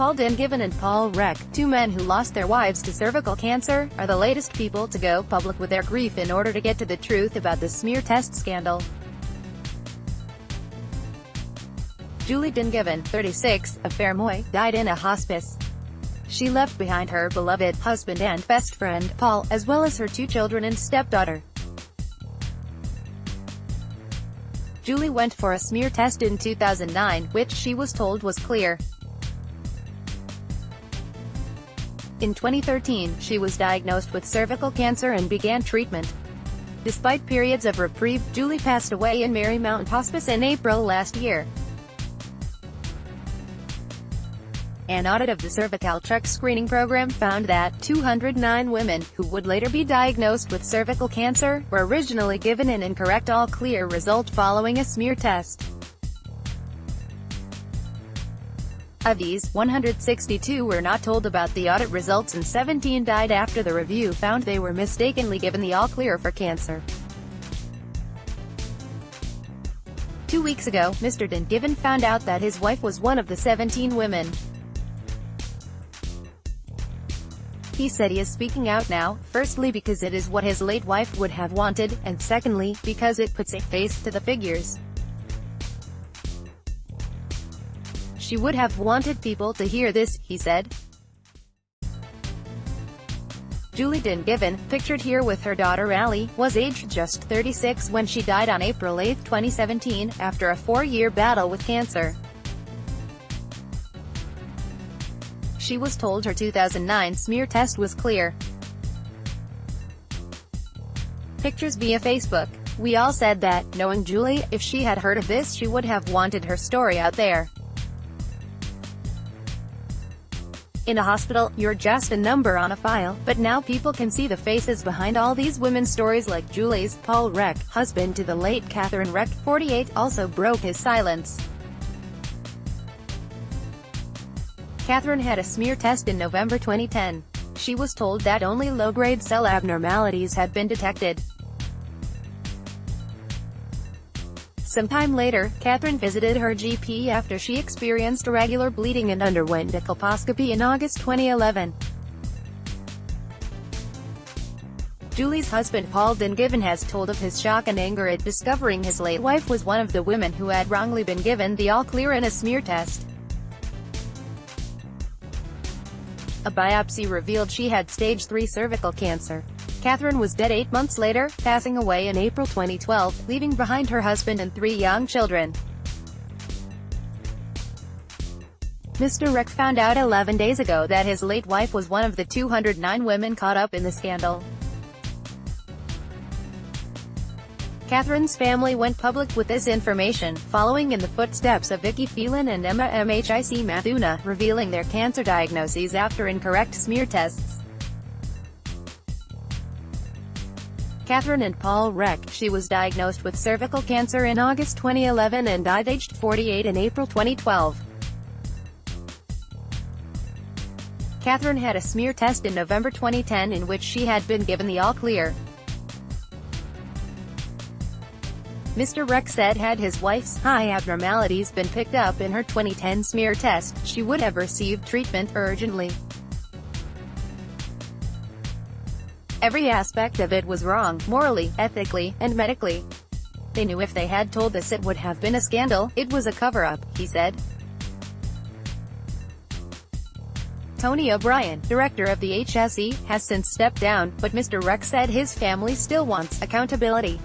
Dingivan and Paul Reck, two men who lost their wives to cervical cancer, are the latest people to go public with their grief in order to get to the truth about the smear test scandal. Julie Dingivan, 36, of Fermoy, died in a hospice. She left behind her beloved husband and best friend, Paul, as well as her two children and stepdaughter. Julie went for a smear test in 2009, which she was told was clear. In 2013, she was diagnosed with cervical cancer and began treatment. Despite periods of reprieve, Julie passed away in Marymount Hospice in April last year. An audit of the cervical check screening program found that 209 women, who would later be diagnosed with cervical cancer, were originally given an incorrect all-clear result following a smear test. Of these, 162 were not told about the audit results and 17 died after the review found they were mistakenly given the all-clear for cancer. 2 weeks ago, Mr. Dingivan found out that his wife was one of the 17 women. He said he is speaking out now, firstly because it is what his late wife would have wanted, and secondly, because it puts a face to the figures. She would have wanted people to hear this, he said. Julie Dingivan, pictured here with her daughter Allie, was aged just 36 when she died on April 8, 2017, after a 4-year battle with cancer. She was told her 2009 smear test was clear. Pictures via Facebook. We all said that, knowing Julie, if she had heard of this she would have wanted her story out there. In a hospital, you're just a number on a file, but now people can see the faces behind all these women's stories like Julie's. Paul Reck, husband to the late Catherine Reck, 48, also broke his silence. Catherine had a smear test in November 2010. She was told that only low-grade cell abnormalities had been detected. Sometime later, Catherine visited her GP after she experienced irregular bleeding and underwent a colposcopy in August 2011. Julie's husband Paul Dingivan has told of his shock and anger at discovering his late wife was one of the women who had wrongly been given the all-clear in a smear test. A biopsy revealed she had stage 3 cervical cancer. Catherine was dead 8 months later, passing away in April 2012, leaving behind her husband and 3 young children. Mr. Reck found out 11 days ago that his late wife was one of the 209 women caught up in the scandal. Catherine's family went public with this information, following in the footsteps of Vicky Phelan and Emma Mhic Mathuna, revealing their cancer diagnoses after incorrect smear tests. Catherine and Paul Reck, she was diagnosed with cervical cancer in August 2011 and died aged 48 in April 2012. Catherine had a smear test in November 2010 in which she had been given the all-clear. Mr. Reck said had his wife's high abnormalities been picked up in her 2010 smear test, she would have received treatment urgently. Every aspect of it was wrong, morally, ethically, and medically. They knew if they had told us it would have been a scandal, it was a cover-up, he said. Tony O'Brien, director of the HSE, has since stepped down, but Mr. Reck said his family still wants accountability.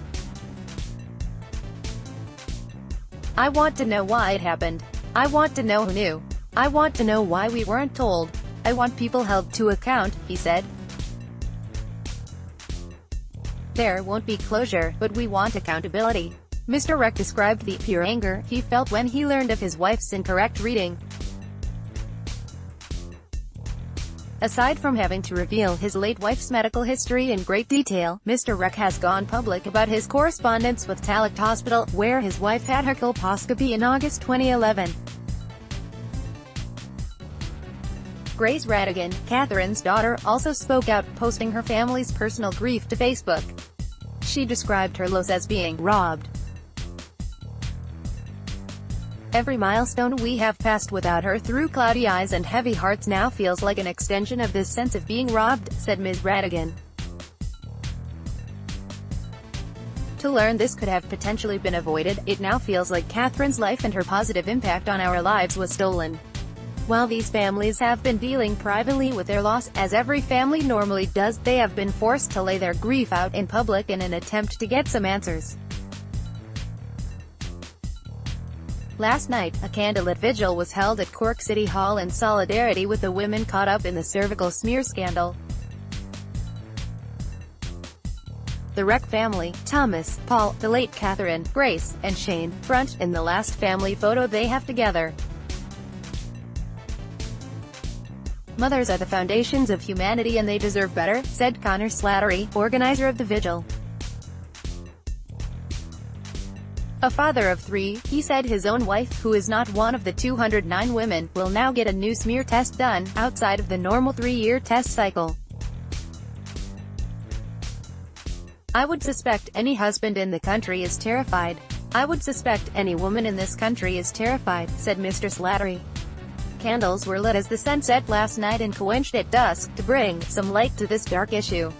I want to know why it happened. I want to know who knew. I want to know why we weren't told. I want people held to account, he said. There won't be closure, but we want accountability. Mr. Reck described the pure anger he felt when he learned of his wife's incorrect reading. Aside from having to reveal his late wife's medical history in great detail, Mr. Reck has gone public about his correspondence with Tallaght Hospital, where his wife had her colposcopy in August 2011. Grace Radigan, Catherine's daughter, also spoke out, posting her family's personal grief to Facebook. She described her loss as being robbed. Every milestone we have passed without her through cloudy eyes and heavy hearts now feels like an extension of this sense of being robbed, said Ms. Radigan. To learn this could have potentially been avoided, it now feels like Catherine's life and her positive impact on our lives was stolen. While these families have been dealing privately with their loss, as every family normally does, they have been forced to lay their grief out in public in an attempt to get some answers. Last night, a candlelit vigil was held at Cork City Hall in solidarity with the women caught up in the cervical smear scandal. The Reck family, Thomas, Paul, the late Catherine, Grace, and Shane, front in the last family photo they have together. Mothers are the foundations of humanity and they deserve better, said Connor Slattery, organizer of the vigil. A father of 3, he said his own wife, who is not one of the 209 women, will now get a new smear test done, outside of the normal 3-year test cycle. I would suspect any husband in the country is terrified. I would suspect any woman in this country is terrified, said Mr. Slattery. Candles were lit as the sun set last night and quenched at dusk, to bring some light to this dark issue.